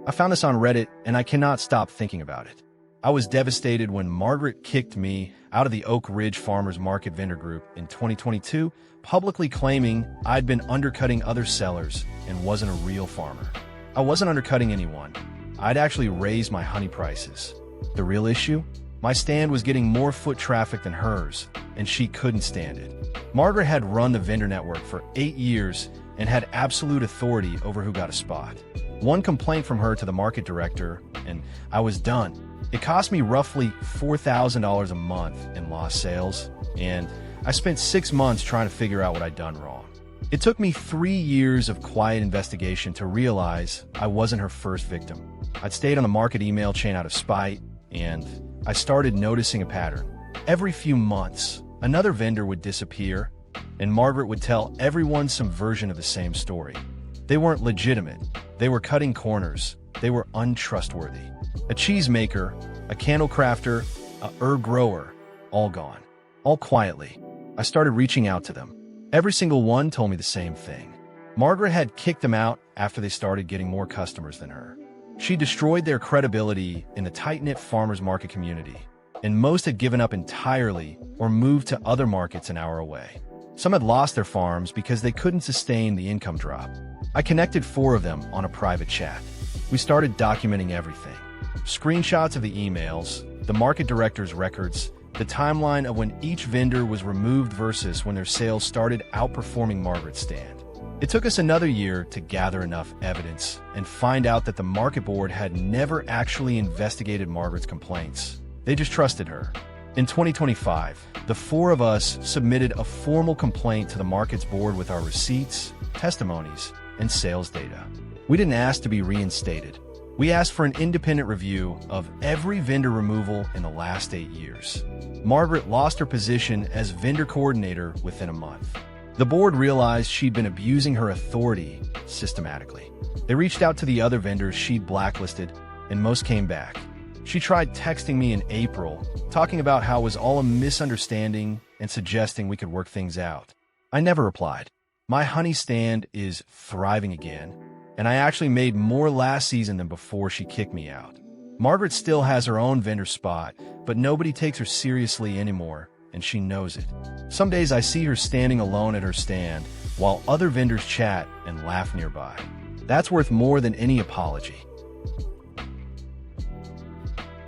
I found this on Reddit, and I cannot stop thinking about it. I was devastated when Margaret kicked me out of the Oak Ridge Farmers Market vendor group in 2022, publicly claiming I'd been undercutting other sellers and wasn't a real farmer. I wasn't undercutting anyone. I'd actually raised my honey prices. The real issue? My stand was getting more foot traffic than hers, and she couldn't stand it. Margaret had run the vendor network for 8 years and had absolute authority over who got a spot. One complaint from her to the market director, and I was done. It cost me roughly $4,000 a month in lost sales, and I spent 6 months trying to figure out what I'd done wrong. It took me 3 years of quiet investigation to realize I wasn't her first victim. I'd stayed on the market email chain out of spite, and I started noticing a pattern. Every few months, another vendor would disappear, and Margaret would tell everyone some version of the same story. They weren't legitimate. They were cutting corners. They were untrustworthy. A cheesemaker, a candle crafter, a herb grower, all gone. All quietly. I started reaching out to them. Every single one told me the same thing. Margaret had kicked them out after they started getting more customers than her. She destroyed their credibility in the tight-knit farmers market community, and most had given up entirely or moved to other markets an hour away. Some had lost their farms because they couldn't sustain the income drop. I connected 4 of them on a private chat. We started documenting everything. Screenshots of the emails, the market director's records, the timeline of when each vendor was removed versus when their sales started outperforming Margaret's stand. It took us another year to gather enough evidence and find out that the market board had never actually investigated Margaret's complaints. They just trusted her. In 2025, the 4 of us submitted a formal complaint to the markets board with our receipts, testimonies, and sales data. We didn't ask to be reinstated. We asked for an independent review of every vendor removal in the last 8 years. Margaret lost her position as vendor coordinator within a month. The board realized she'd been abusing her authority systematically. They reached out to the other vendors she'd blacklisted, and most came back. She tried texting me in April, talking about how it was all a misunderstanding and suggesting we could work things out. I never replied. My honey stand is thriving again, and I actually made more last season than before she kicked me out. Margaret still has her own vendor spot, but nobody takes her seriously anymore, and she knows it. Some days I see her standing alone at her stand, while other vendors chat and laugh nearby. That's worth more than any apology.